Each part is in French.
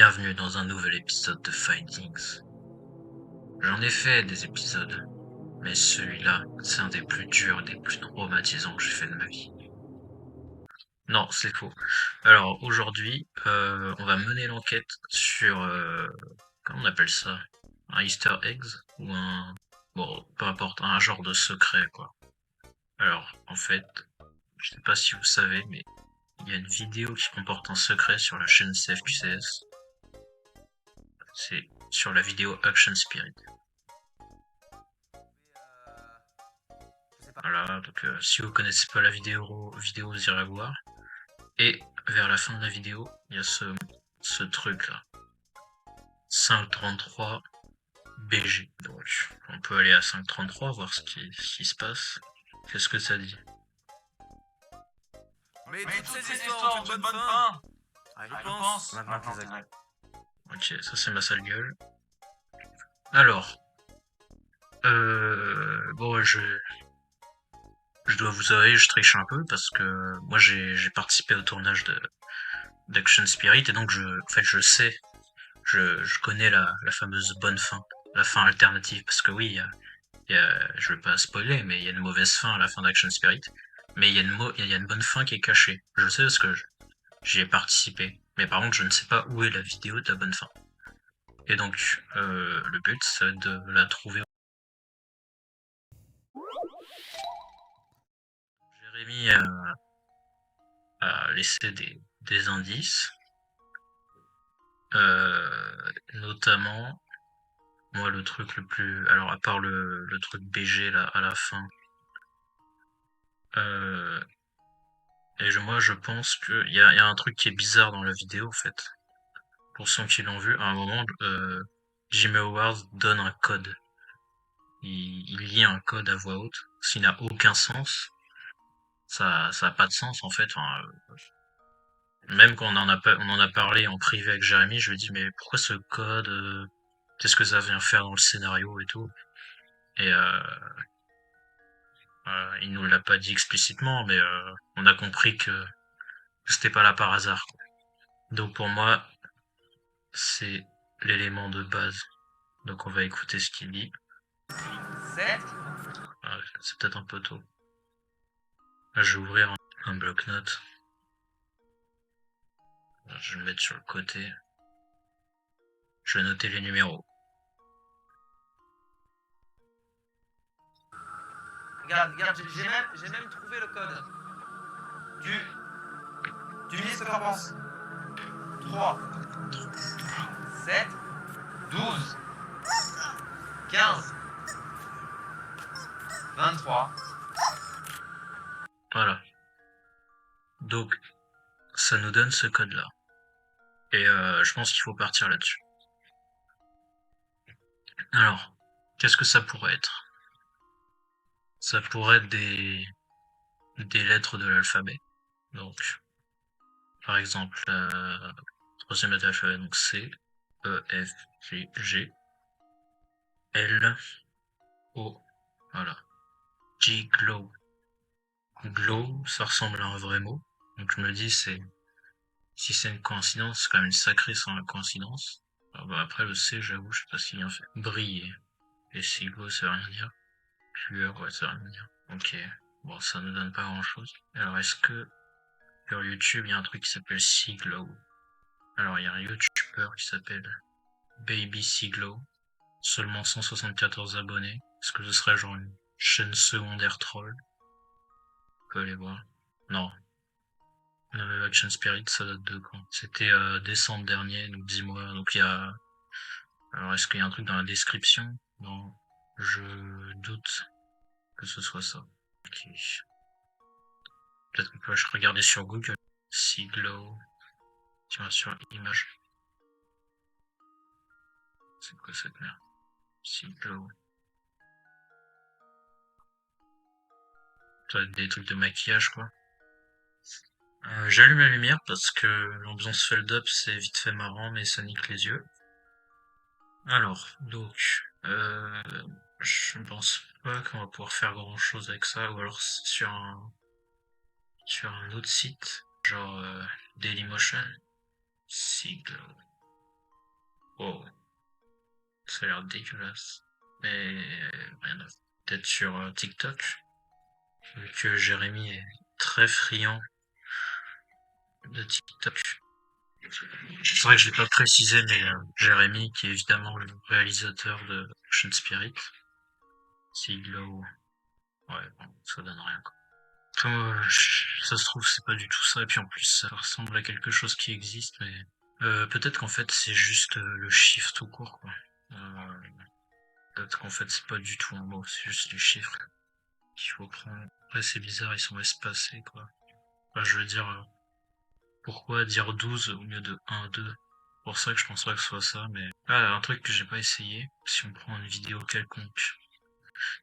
Bienvenue dans un nouvel épisode de Findings. J'en ai fait des épisodes, mais celui-là, c'est un des plus durs et des plus traumatisants que j'ai fait de ma vie. Non, c'est faux. Alors aujourd'hui, on va mener l'enquête sur, comment on appelle ça? Un Easter eggs ou un, bon, peu importe, un genre de secret quoi. Alors en fait, je sais pas si vous savez, mais il y a une vidéo qui comporte un secret sur la chaîne CFQCS. C'est sur la vidéo Action Spirit. Voilà, donc si vous connaissez pas la vidéo, vous irez voir. Et vers la fin de la vidéo, il y a ce truc là. 533 BG. Donc on peut aller à 533, voir ce qui se passe. Qu'est-ce que ça dit? Mais toutes ces histoires ont une bonne fin. Je pense. Maintenant tes actes. Ok, ça c'est ma sale gueule. Alors, bon, je dois vous avouer, je triche un peu parce que moi j'ai participé au tournage d'Action Spirit et donc je sais, je connais la fameuse bonne fin, la fin alternative, parce que oui, je vais pas spoiler, mais il y a une mauvaise fin à la fin d'Action Spirit, mais il y a une bonne fin qui est cachée. Je sais parce que j'y ai participé, mais par contre je ne sais pas où est la vidéo de la bonne fin. Et donc le but c'est de la trouver. Jérémy a laissé des indices, notamment moi le truc le plus, alors à part le truc BG là à la fin, et moi je pense qu'il y a un truc qui est bizarre dans la vidéo en fait. Pour ceux qui l'ont vu, à un moment, Jimmy Howard donne un code. Il lit un code à voix haute, s'il n'a aucun sens. Ça a pas de sens en fait. Enfin, même quand on en a parlé en privé avec Jérémy, je lui ai dit mais pourquoi ce code, qu'est-ce que ça vient faire dans le scénario et tout. Et il nous l'a pas dit explicitement, mais on a compris que c'était pas là par hasard. Donc pour moi, c'est l'élément de base. Donc on va écouter ce qu'il dit. 7. C'est peut-être un peu tôt. Là, je vais ouvrir un bloc-notes. Je vais le mettre sur le côté. Je vais noter les numéros. Regarde, j'ai même trouvé le code. Tu lis ce que t'en penses. 3, 7, 12, 15, 23. Voilà. Donc, ça nous donne ce code-là. Et je pense qu'il faut partir là-dessus. Alors, qu'est-ce que ça pourrait être? Ça pourrait être des lettres de l'alphabet. Donc, par exemple, troisième lettre de l'alphabet, donc C, E, F, G, L, O. Voilà. G, glow. Glow, ça ressemble à un vrai mot. Donc je me dis, si c'est une coïncidence, c'est quand même une sacrée sans la coïncidence. Alors bah après le C, j'avoue, je sais pas ce qu'il vient faire. Briller. Et si glow, ça veut rien dire. Lueur, ouais, ça veut rien dire. Ok. Bon, ça ne donne pas grand chose. Alors est-ce que sur YouTube, il y a un truc qui s'appelle Siglow? Alors il y a un YouTuber qui s'appelle Baby Siglow. Seulement 174 abonnés. Est-ce que ce serait genre une chaîne secondaire troll? On peut aller voir. Non. Action Spirit, ça date de quand? C'était décembre dernier, donc 10 mois. Donc il y a. Alors est-ce qu'il y a un truc dans la description? Non. Je doute que ce soit ça. Ok. Peut-être qu'on peut regarder sur Google. Siglow. Tiens, sur image. C'est quoi cette merde? Siglow. Ça doit être des trucs de maquillage, quoi. J'allume la lumière parce que l'ambiance feld-up c'est vite fait marrant, mais ça nique les yeux. Alors, donc, je ne pense pas qu'on va pouvoir faire grand chose avec ça, ou alors sur un autre site, genre Dailymotion, Siglo. Oh, ça a l'air dégueulasse. Mais rien à peut-être sur TikTok, vu que Jérémy est très friand de TikTok. C'est vrai que je l'ai pas précisé, mais Jérémy, qui est évidemment le réalisateur de Ocean Spirit, Siglo, ouais, bon, ça donne rien, quoi. Après, moi, ça se trouve, c'est pas du tout ça, et puis en plus, ça ressemble à quelque chose qui existe, mais peut-être qu'en fait, c'est juste le chiffre tout court, quoi. Euh, Peut-être qu'en fait, c'est pas du tout un mot, c'est juste les chiffres qu'il faut prendre. Ouais, c'est bizarre, ils sont espacés, quoi. Enfin, je veux dire, pourquoi dire 12 au lieu de 1, 2? Pour ça que je pense pas que ce soit ça, mais... Ah, un truc que j'ai pas essayé, si on prend une vidéo quelconque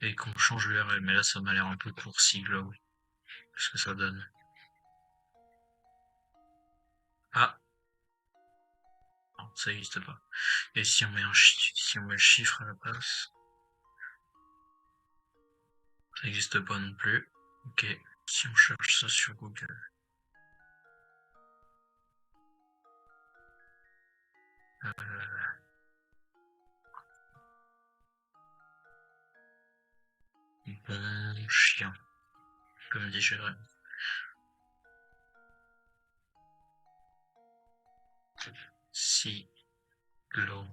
et qu'on change l'URL, mais là ça m'a l'air un peu court, Siglo. Qu'est-ce que ça donne? Ah, non, ça existe pas. Et si on met si on met le chiffre à la place, ça existe pas non plus. Ok, si on cherche ça sur Google. Bon chien, comme dit Jérémy. Siglo,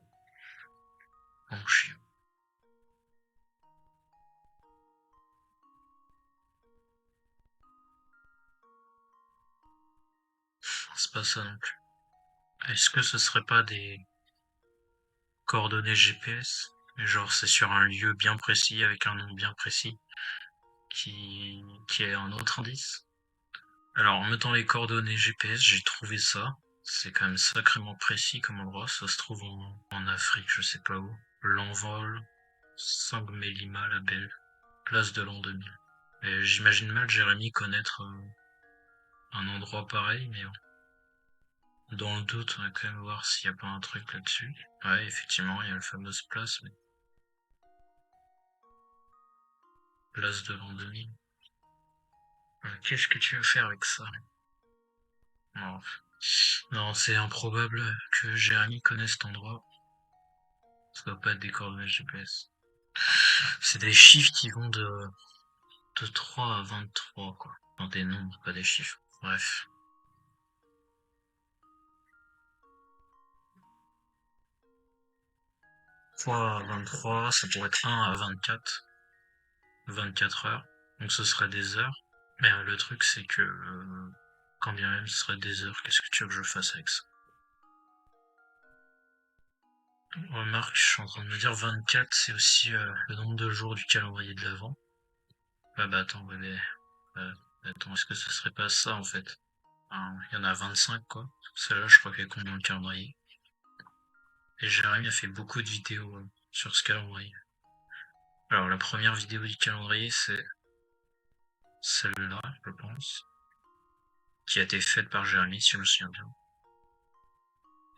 bon chien. C'est pas ça non plus. Est-ce que ce serait pas des coordonnées GPS? Genre c'est sur un lieu bien précis avec un nom bien précis qui est un autre indice? Alors en mettant les coordonnées GPS, j'ai trouvé ça. C'est quand même sacrément précis comme endroit. Ça se trouve en Afrique, je sais pas où. L'envol, Sangmelima, la Belle, place de l'an 2000. Et j'imagine mal Jérémy connaître un endroit pareil, mais bon. Dans le doute, on va quand même voir s'il n'y a pas un truc là-dessus. Ouais, effectivement, il y a la fameuse place, mais place de l'an 2000. Qu'est-ce que tu veux faire avec ça? Non, non, c'est improbable que Jérémy connaisse cet endroit. Ça doit pas être des coordonnées GPS. C'est des chiffres qui vont de 3 à 23, quoi. Dans des nombres, pas des chiffres. Bref. 3 à 23, ça pourrait être 1 à 24. 24 heures. Donc ce serait des heures. Mais le truc, c'est que, quand bien même ce serait des heures, qu'est-ce que tu veux que je fasse avec ça? Remarque, je suis en train de me dire 24, c'est aussi le nombre de jours du calendrier de l'Avent. Ah bah attends, mais, attends, est-ce que ce serait pas ça en fait? Enfin, il y en a 25 quoi. Celle-là, je crois qu'elle compte dans le calendrier. Et Jérémy a fait beaucoup de vidéos sur ce calendrier. Alors la première vidéo du calendrier, c'est celle-là, je pense, qui a été faite par Jérémy, si je me souviens bien.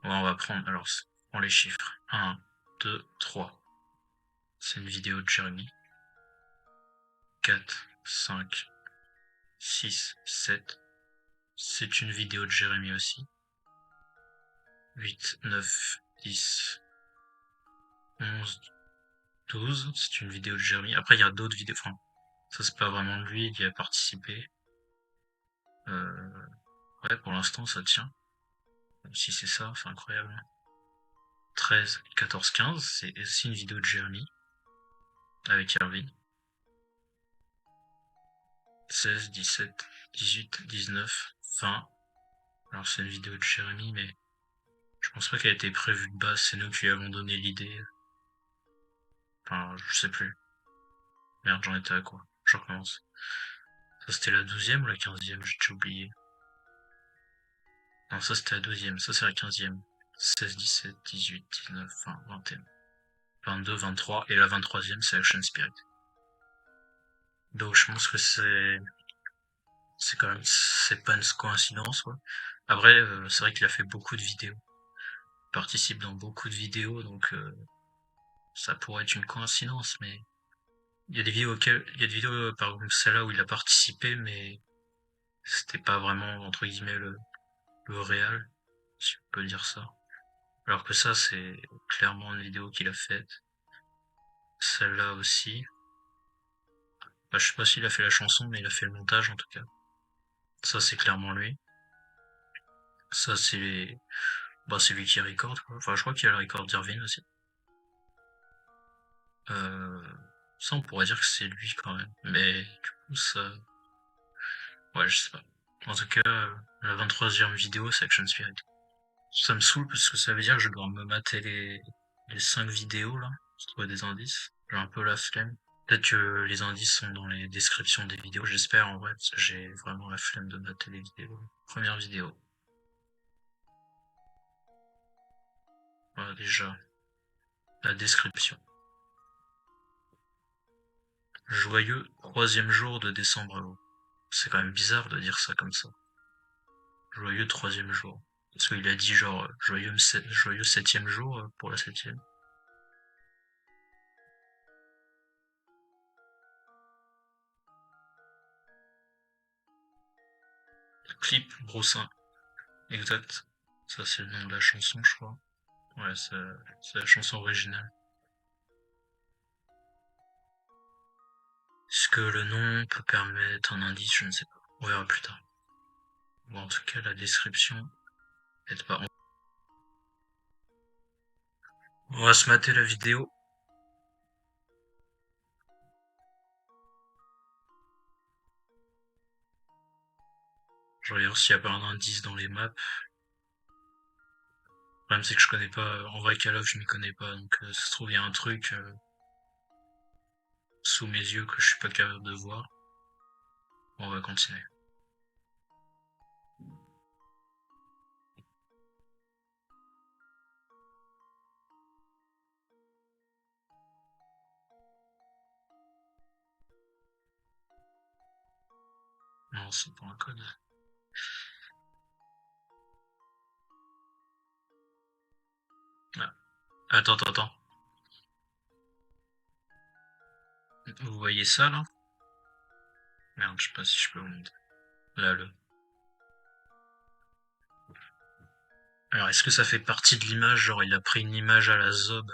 Bon, on va prendre, alors, on prend les chiffres. 1, 2, 3. C'est une vidéo de Jérémy. 4, 5, 6, 7. C'est une vidéo de Jérémy aussi. 8, 9, 10, 11, 12. C'est une vidéo de Jérémy. Après, il y a d'autres vidéos. Enfin, ça, c'est pas vraiment de lui, il y a participé. Ouais, pour l'instant, ça tient. Si c'est ça, c'est incroyable. 13, 14, 15, c'est aussi une vidéo de Jérémy. Avec Erwin. 16, 17, 18, 19, 20. Alors, c'est une vidéo de Jérémy, mais je pense pas qu'elle a été prévue de base. C'est nous qui lui avons donné l'idée. Enfin, je sais plus. Merde, j'en étais à quoi? Je recommence. Ça, c'était la 12e ou la 15e? J'ai déjà oublié. Non, ça, c'était la 12e. Ça, c'est la 15e. 16, 17, 18, 19, 20, 21. 22, 23. Et la 23e, c'est Ocean Spirit. Donc, je pense que c'est quand même, c'est pas une coïncidence, quoi. Après, c'est vrai qu'il a fait beaucoup de vidéos. Il participe dans beaucoup de vidéos, donc, ça pourrait être une coïncidence, mais il y a des vidéos il y a des vidéos, par exemple celle-là où il a participé, mais c'était pas vraiment, entre guillemets, le réel, si on peut dire ça. Alors que ça, c'est clairement une vidéo qu'il a faite. Celle-là aussi. Bah, je sais pas s'il a fait la chanson, mais il a fait le montage en tout cas. Ça, c'est clairement lui. Ça, c'est lui qui record, quoi. Enfin, je crois qu'il y a le record d'Irvine aussi. Euh, Ça, on pourrait dire que c'est lui quand même. Mais du coup, ça. Ouais, je sais pas. En tout cas, la 23e vidéo, c'est Action Spirit. Ça me saoule parce que ça veut dire que je dois me mater les 5 vidéos là, pour trouver des indices. J'ai un peu la flemme. Peut-être que les indices sont dans les descriptions des vidéos, j'espère en vrai, parce que j'ai vraiment la flemme de mater les vidéos. Première vidéo. Voilà, déjà, la description. Joyeux troisième jour de décembre à vous. C'est quand même bizarre de dire ça comme ça. Joyeux troisième jour. Parce qu'il a dit genre joyeux septième jour pour la septième. Clip Broussin. Exact. Ça c'est le nom de la chanson je crois. Ouais, c'est la chanson originale. Est-ce que le nom peut permettre un indice? Je ne sais pas. On verra plus tard. Bon, en tout cas, la description est pas. On va se mater la vidéo. Je regarde s'il n'y a pas un indice dans les maps. Le problème, c'est que je connais pas. En vrai, Call of, je m'y connais pas. Donc, ça se trouve, il y a un truc sous mes yeux que je suis pas capable de voir. Bon, on va continuer. Non, c'est pas un code. Ah. Attends. Vous voyez ça, là? Merde, je sais pas si je peux vous montrer. Là, le. Alors, est-ce que ça fait partie de l'image? Genre, il a pris une image à la Zob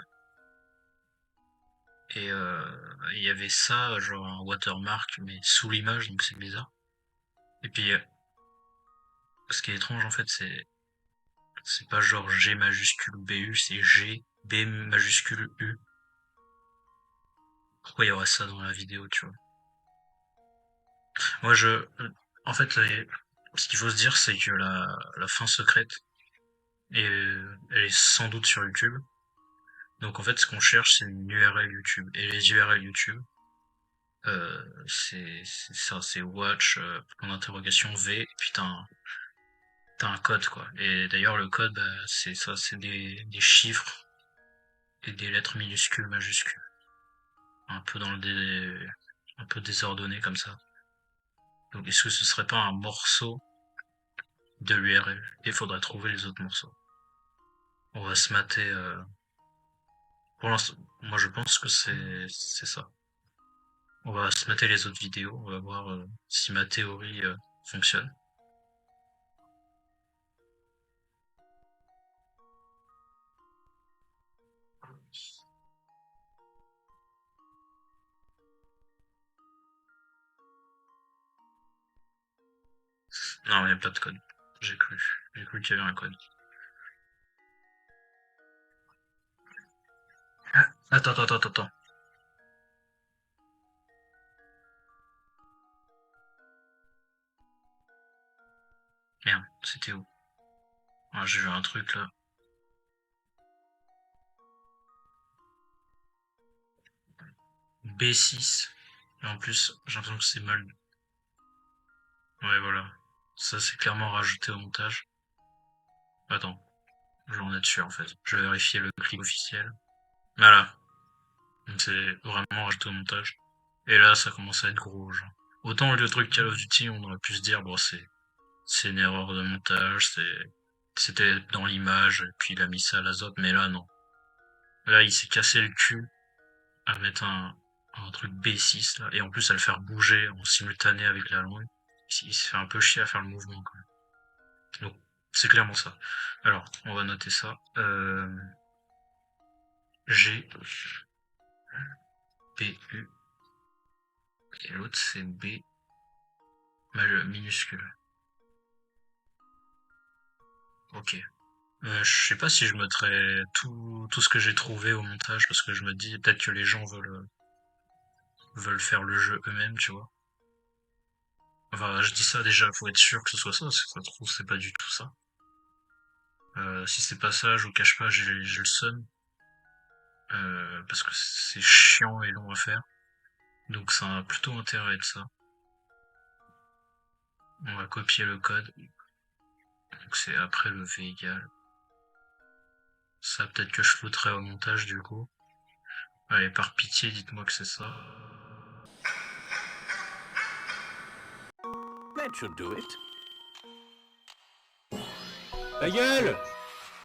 et il y avait ça, genre un watermark, mais sous l'image, donc c'est bizarre. Et puis, ce qui est étrange, en fait, c'est pas genre G majuscule BU, c'est G B majuscule U. Pourquoi il y aurait ça dans la vidéo, tu vois? Moi, en fait, ce qu'il faut se dire, c'est que la fin secrète, elle est sans doute sur YouTube. Donc, en fait, ce qu'on cherche, c'est une URL YouTube. Et les URL YouTube, c'est ça, c'est watch, en interrogation V, et puis t'as un code, quoi. Et d'ailleurs, le code, bah, c'est ça, c'est des chiffres et des lettres minuscules, majuscules. Un peu un peu désordonné comme ça. Donc, est-ce que ce serait pas un morceau de l'URL? Il faudrait trouver les autres morceaux. On va se mater, pour l'instant, moi je pense que c'est ça. On va se mater les autres vidéos, on va voir si ma théorie fonctionne. Non, il n'y a pas de code. J'ai cru. J'ai cru qu'il y avait un code. Ah, attends. Merde, c'était où? Ah, j'ai vu un truc là. B6. Et en plus, j'ai l'impression que c'est mal. Ouais, voilà. Ça, c'est clairement rajouté au montage. Attends, j'en ai dessus en fait. Je vais vérifier le clip officiel. Voilà. Donc, c'est vraiment rajouté au montage. Et là, ça commence à être gros, genre. Autant le truc Call of Duty, on aurait pu se dire, bon, c'est une erreur de montage, c'était dans l'image, et puis il a mis ça à l'azote, mais là, non. Là, il s'est cassé le cul à mettre un truc B6, là, et en plus à le faire bouger en simultané avec la langue. Il se fait un peu chier à faire le mouvement, quoi. Donc, C'est clairement ça. Alors, on va noter ça. G, B, U, et l'autre c'est B minuscule. Ok. Je sais pas si je mettrais tout ce que j'ai trouvé au montage, parce que je me dis peut-être que les gens veulent faire le jeu eux-mêmes, tu vois. Enfin, je dis ça déjà, faut être sûr que ce soit ça, parce que ça se trouve, c'est pas du tout ça. Si c'est pas ça, je vous cache pas, j'ai le seum. Parce que c'est chiant et long à faire. Donc ça a plutôt intérêt à être ça. On va copier le code. Donc c'est après le V égal. Ça peut-être que je flouterai au montage du coup. Allez, par pitié, dites-moi que c'est ça. That should do it. Ta gueule!